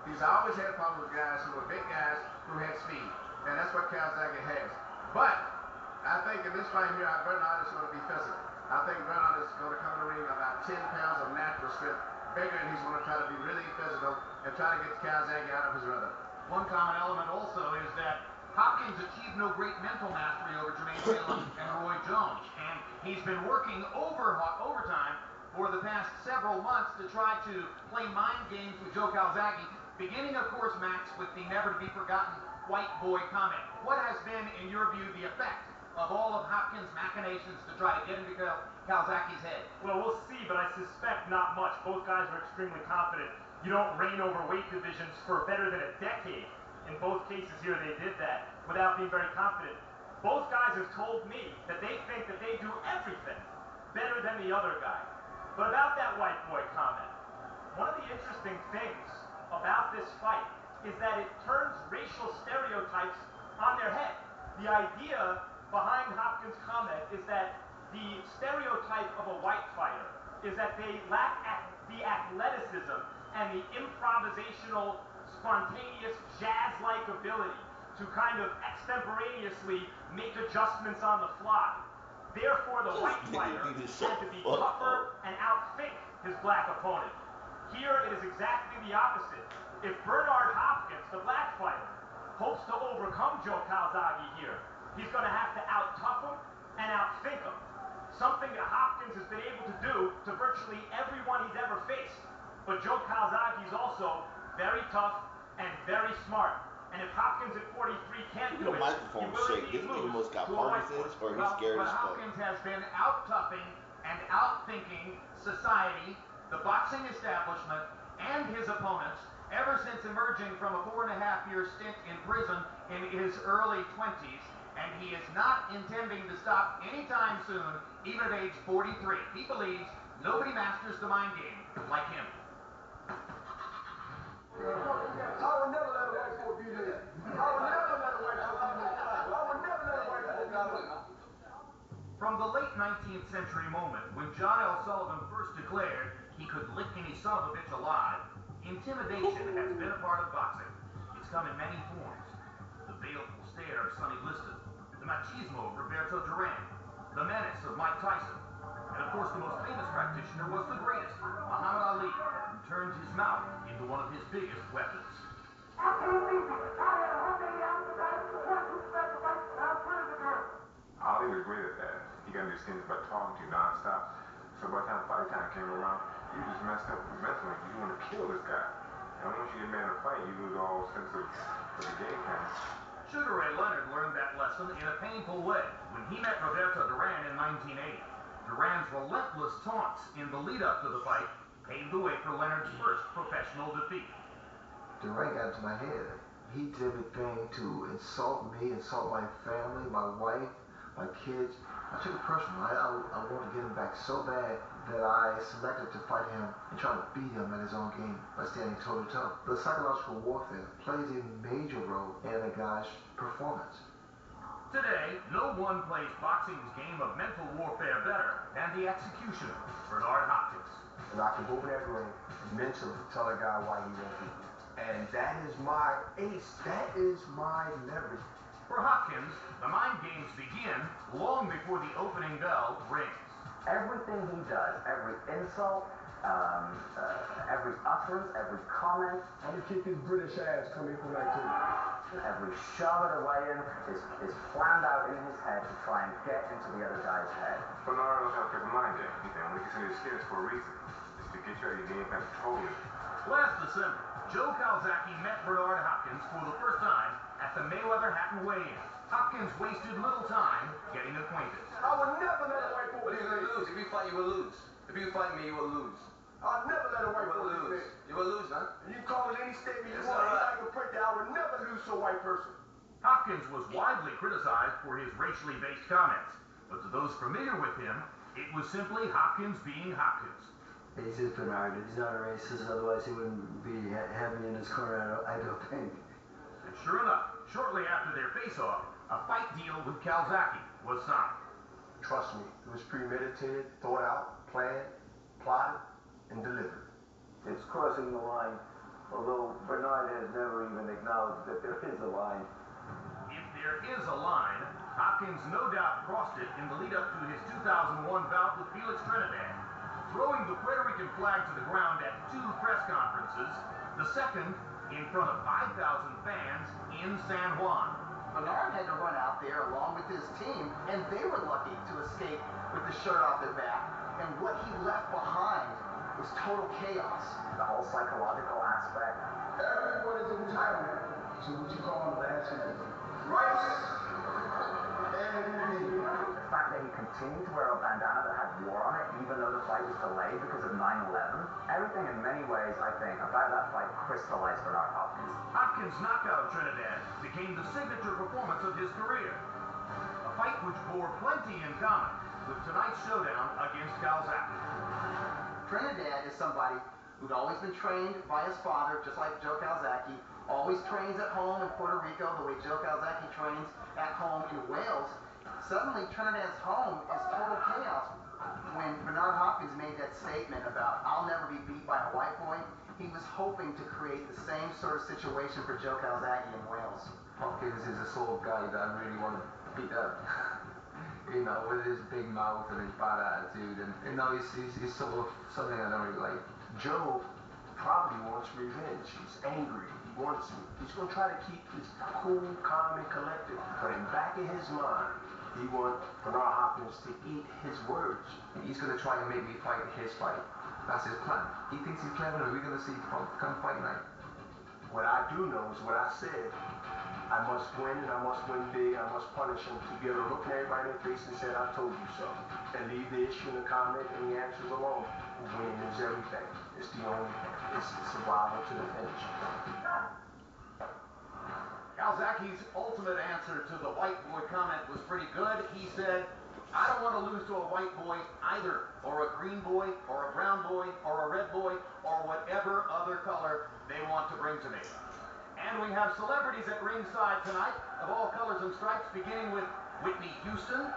He's always had problems with guys who were big guys who had speed. And that's what Calzaghe has. But I think in this fight here, Bernard is going to be physical. I think Bernard is going to come in the ring about 10 pounds of natural strength, bigger, and he's going to try to be really physical and try to get Calzaghe out of his rhythm. One common element also is that Hopkins achieved no great mental mastery over Jermaine Taylor and Roy Jones, and he's been working overtime for the past several months to try to play mind games with Joe Calzaghe, beginning, of course, Max, with the never-to-be-forgotten white boy comment. What has been, in your view, the effect of all of Hopkins' machinations to try to get into Calzaghe's head? Well, we'll see, but I suspect not much. Both guys are extremely confident. You don't reign over weight divisions for better than a decade. In both cases here, they did that without being very confident. Both guys have told me that they think that they do everything better than the other guy. But about that white boy comment, one of the interesting things about this fight is that it turns racial stereotypes on their head. The idea behind Hopkins' comment is that the stereotype of a white fighter is that they lack the athleticism and the improvisational, spontaneous, jazz-like ability to kind of extemporaneously make adjustments on the fly. Therefore, the white fighter had to be tougher and outthink his black opponent. Here, it is exactly the opposite. If Bernard Hopkins, the black fighter, hopes to overcome Joe Calzaghe here, he's going to have to out-tough him and outthink him. Something that Hopkins has been able to do to virtually everyone he's ever faced. But Joe Calzaghe is also very tough and very smart. And if Hopkins at 43 can't do it, he will indeed lose to a white boy. But Hopkins has been out-toughing and out-thinking society, the boxing establishment, and his opponents ever since emerging from a 4.5-year stint in prison in his early 20s, and he is not intending to stop anytime soon, even at age 43. He believes nobody masters the mind game like him. I would never let a white boy beat me. I would never let a white boy beat me. I would never let a white boy beat me. From the late 19th century moment when John L. Sullivan first declared he could lick any son of a bitch alive, intimidation has been a part of boxing. It's come in many forms. The baleful stare of Sonny Liston, the machismo of Roberto Duran, the menace of Mike Tyson, and of course the most famous practitioner was the greatest, Muhammad Ali, who turned his mouth into one of his biggest weapons. Ali was great at that. He got into skins by talking to you nonstop. So by the time fight time came around, you just messed up mentally. You want to kill this guy. And once you get mad in a fight, you lose all sense of the game plan. Sugar Ray Leonard learned that lesson in a painful way when he met Roberto Duran in 1980. Duran's relentless taunts in the lead-up to the fight paved the way for Leonard's first professional defeat. Duran got into my head. He did everything to insult me, insult my family, my wife, my kids. I took it personal. I wanted to get him back so bad that I selected to fight him and try to beat him at his own game by standing toe-to-toe. The psychological warfare plays a major role in a guy's performance. Today, no one plays boxing's game of mental warfare better than the executioner, Bernard Hopkins. And I can go over that ring and mentally tell a guy why he won't beat me. And that is my ace. That is my leverage. For Hopkins, the mind games begin long before the opening bell rings. Everything he does, every insult, every utterance, every comment. I'm gonna kick his British ass come April 19th. Every shove of the way in is planned out in his head to try and get into the other guy's head. Bernard knows how to play the mind game. When he gets into his skin, it's for a reason. It's to get you out of your game plan totally. Last December, Joe Calzaghe met Bernard Hopkins for the first time at the Mayweather-Hatton weigh-in. Hopkins wasted little time getting acquainted. I would never let a white boy beat me. But you're gonna lose. If you fight, you will lose. If you fight me, you will lose. I'll never let a white boy beat me. You will lose, man. And you call it any statement you It's want. all right. Anybody can print that. I would never lose to a white person. Hopkins was widely criticized for his racially based comments, but to those familiar with him, it was simply Hopkins being Hopkins. He's just Bernard. He's not a racist, otherwise he wouldn't be having me in his corner, I don't think. And sure enough, shortly after their face-off, a fight deal with Calzaghe was signed. Trust me, it was premeditated, thought out, planned, plotted, and delivered. It's crossing the line Although Bernard has never even acknowledged that there is a line. If there is a line, Hopkins no doubt crossed it in the lead-up to his 2001 bout with Felix Trinidad, throwing the Puerto Rican flag to the ground at 2 press conferences, the second in front of 5,000 fans in San Juan. Bernard had to run out there along with his team, and they were lucky to escape with the shirt off their back. And what he left behind was total chaos. The whole psychological aspect. Everyone is entitled to what you call last minute rights and opinion. The fact that he continued to wear a bandana that had war on it, even though the fight was delayed because of 9/11, everything in many ways, I think, about that fight crystallized Bernard Hopkins. Hopkins' knockout of Trinidad became the signature performance of his career. A fight which bore plenty in common with tonight's showdown against Calzaghe. Trinidad is somebody who'd always been trained by his father, just like Joe Calzaghe, always trains at home in Puerto Rico the way Joe Calzaghe trains at home in Wales. Suddenly, Trinidad's home is total chaos. When Bernard Hopkins made that statement about, "I'll never be beat by a white boy," he was hoping to create the same sort of situation for Joe Calzaghe in Wales. Hopkins is the sort of guy that I really want to beat up. You know, with his big mouth and his bad attitude, and you know, he's sort of something I don't really like. Joe probably wants revenge. He's angry. He wants. He's going to try to keep his cool, calm, and collected. But in back of his mind, he wants Bernard Hopkins to eat his words. He's going to try and make me fight his fight. That's his plan. He thinks he's clever, and we're going to see come fight night. What I do know is what I said. I must win, and I must win big, and I must punish him to be able to look in everybody in their face and say, "I told you so," and leave the issue and the comment and the answers alone. Winning is everything. It's the only thing. It's survival to the finish. Calzaghe's ultimate answer to the white boy comment was pretty good. He said, "I don't want to lose to a white boy either, or a green boy, or a brown boy, or a red boy, or whatever other color they want to bring to me." And we have celebrities at ringside tonight of all colors and stripes, beginning with Whitney Houston.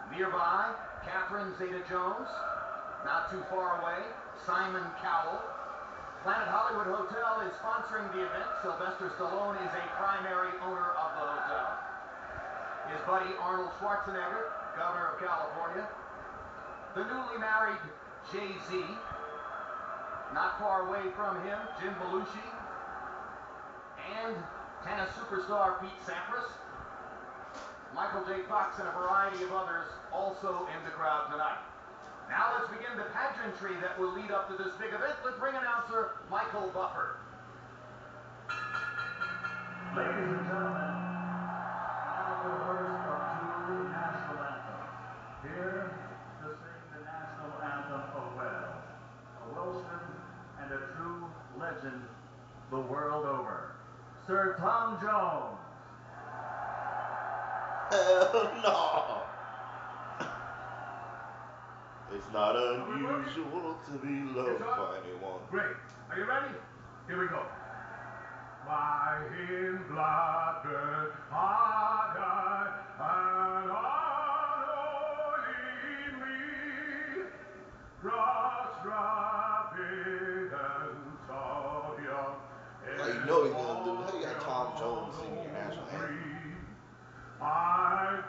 Nearby, Catherine Zeta-Jones. Not too far away, Simon Cowell. Planet Hollywood Hotel is sponsoring the event. Sylvester Stallone is a primary owner of the hotel. His buddy Arnold Schwarzenegger, governor of California. The newly married Jay-Z. Not far away from him, Jim Belushi. And tennis superstar Pete Sampras. Michael J. Fox and a variety of others also in the crowd tonight. Now let's begin the pageantry that will lead up to this big event with ring announcer Michael Buffer. Ladies and gentlemen, now the first of 2 national anthems. Here to sing the national anthem of Wales, a Welshman and a true legend the world over, Sir Tom Jones. Hell no! It's not unusual to be loved by anyone. Great. Are you ready? Here we go. By him blood-burnt hard and unholy cross-rapid and Savion. Like, you know he's gonna do. How do you got Tom Jones singing your national anthem? I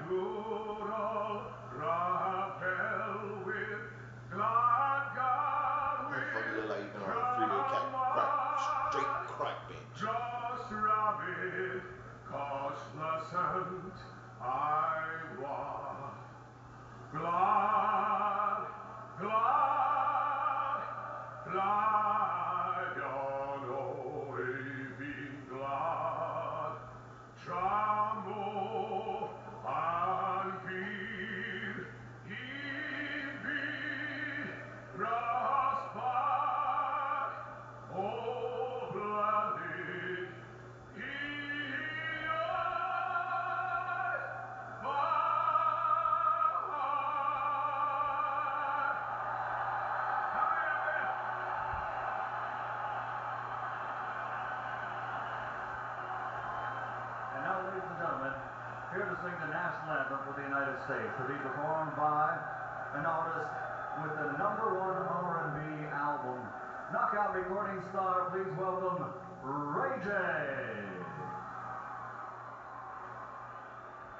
could all rappel with glad God Motherfucker look like he's been on a 3-day straight crack binge. Just rabbit, costless and I was glad, glad, glad, oh, even glad. Tramo and Gil, in be prospered, oh, blended, And now, ladies and gentlemen, here to sing the national anthem for the United States, to be performed by an artist with the #1 R&B album Knockout recording star, please welcome Ray J.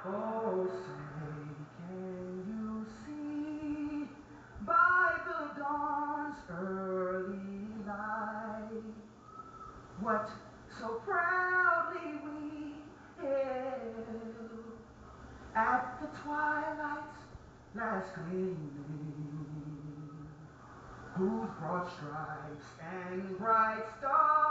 Oh, say, can you see by the dawn's early light what so proudly we hailed at the twilight's last gleaming, whose broad stripes and bright stars